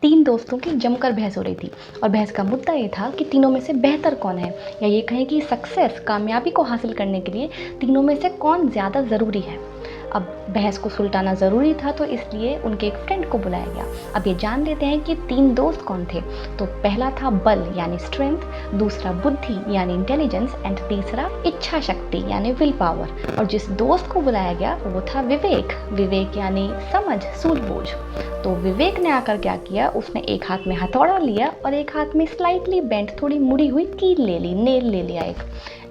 तीन दोस्तों की जमकर बहस हो रही थी और बहस का मुद्दा ये था कि तीनों में से बेहतर कौन है, या ये कहें कि सक्सेस कामयाबी को हासिल करने के लिए तीनों में से कौन ज़्यादा ज़रूरी है। अब बहस को सुलटाना ज़रूरी था तो इसलिए उनके एक फ्रेंड को बुलाया गया। अब ये जान लेते हैं कि तीन दोस्त कौन थे। तो पहला था बल यानी स्ट्रेंथ, दूसरा बुद्धि यानी इंटेलिजेंस एंड तीसरा इच्छा शक्ति यानी विल पावर। और जिस दोस्त को बुलाया गया वो था विवेक। विवेक यानी समझ, सूझबूझ। तो विवेक ने आकर क्या किया, उसने एक हाथ में हथौड़ा लिया और एक हाथ में स्लाइटली बेंट थोड़ी मुड़ी हुई कील ले ली, नेल ले लिया एक,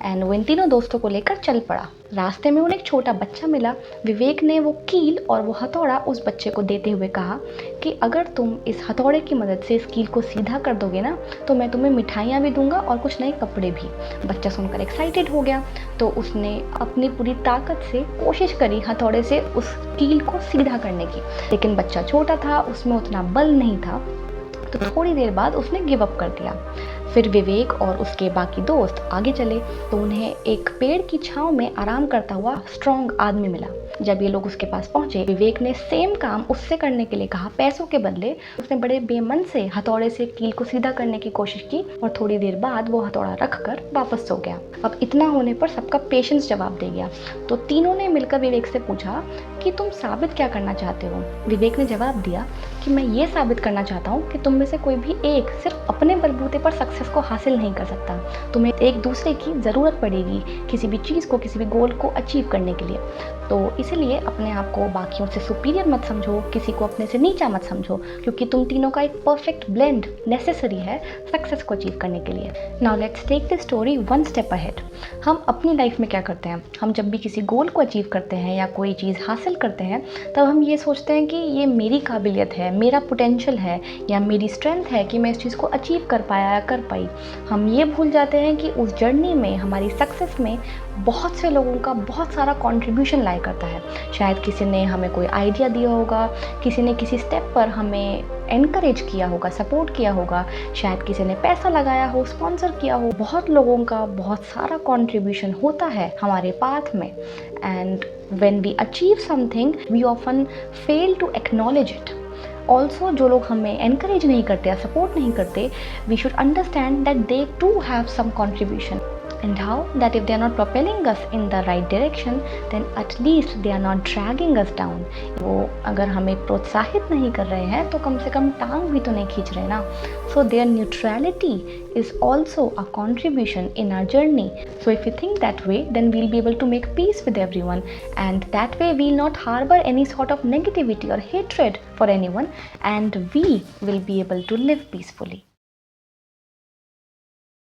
एंड वो इन तीनों दोस्तों को लेकर चल पड़ा। रास्ते में उन्हें एक छोटा बच्चा मिला। विवेक ने वो कील और वो हथौड़ा उस बच्चे को देते हुए कहा कि अगर तुम इस हथौड़े की मदद से इस कील को सीधा कर दोगे ना तो मैं तुम्हें मिठाइयाँ भी दूंगा और कुछ नए कपड़े भी। बच्चा सुनकर एक्साइटेड हो गया तो उसने अपनी पूरी ताकत से कोशिश करी हथौड़े से उस कील को सीधा करने की, लेकिन बच्चा छोटा था, उसमें उतना बल नहीं था, तो थोड़ी देर बाद उसने गिव अप कर दिया। फिर विवेक और उसके बाकी दोस्त आगे चले तो उन्हें एक पेड़ की छांव में आराम करता हुआ स्ट्रॉन्ग आदमी मिला। जब ये लोग उसके पास पहुंचे, विवेक ने सेम काम उससे करने के लिए कहा पैसों के बदले। उसने बड़े बेमन से हथौड़े से कील को सीधा करने की कोशिश की और थोड़ी देर बाद वो हथौड़ा रखकर वापस सो गया। अब इतना होने पर सबका पेशेंस जवाब दे गया, तो तीनों ने मिलकर विवेक से पूछा कि तुम साबित क्या करना चाहते हो। विवेक ने जवाब दिया कि मैं ये साबित करना चाहता हूँ कि तुम में से कोई भी एक सिर्फ अपने बलबूते पर सक्सेस को हासिल नहीं कर सकता। तुम्हें एक दूसरे की ज़रूरत पड़ेगी किसी भी चीज़ को, किसी भी गोल को अचीव करने के लिए। तो इसीलिए अपने आप को बाकियों से सुपीरियर मत समझो, किसी को अपने से नीचा मत समझो, क्योंकि तुम तीनों का एक परफेक्ट ब्लेंड नेसेसरी है सक्सेस को अचीव करने के लिए। Now let's take the story one step ahead. हम अपनी लाइफ में क्या करते हैं, हम जब भी किसी गोल को अचीव करते हैं या कोई चीज़ हासिल करते हैं तब हम ये सोचते हैं कि ये मेरी काबिलियत है, मेरा पोटेंशियल है या मेरी स्ट्रेंथ है कि मैं इस चीज़ को अचीव कर पाया या कर पाई। हम ये भूल जाते हैं कि उस जर्नी में, हमारी सक्सेस में बहुत से लोगों का बहुत सारा कंट्रीब्यूशन लाया करता है। शायद किसी ने हमें कोई आइडिया दिया होगा, किसी ने किसी स्टेप पर हमें एनकरेज किया होगा, सपोर्ट किया होगा, शायद किसी ने पैसा लगाया हो, स्पॉन्सर किया हो। बहुत लोगों का बहुत सारा कंट्रीब्यूशन होता है हमारे पाथ में, and when we achieve something we often fail to acknowledge it. Also जो लोग हमें एनकरेज नहीं करते या सपोर्ट नहीं करते, we should understand that they too have some contribution, and how that if they are not propelling us in the right direction then at least they are not dragging us down। वो अगर हमें प्रोत्साहित नहीं कर रहे हैं तो कम से कम टांग भी तो नहीं खींच रहे ना। So their neutrality is also a contribution in our journey। So if we think that way then we'll be able to make peace with everyone, and that way we'll not harbor any sort of negativity or hatred for anyone, and we will be able to live peacefully।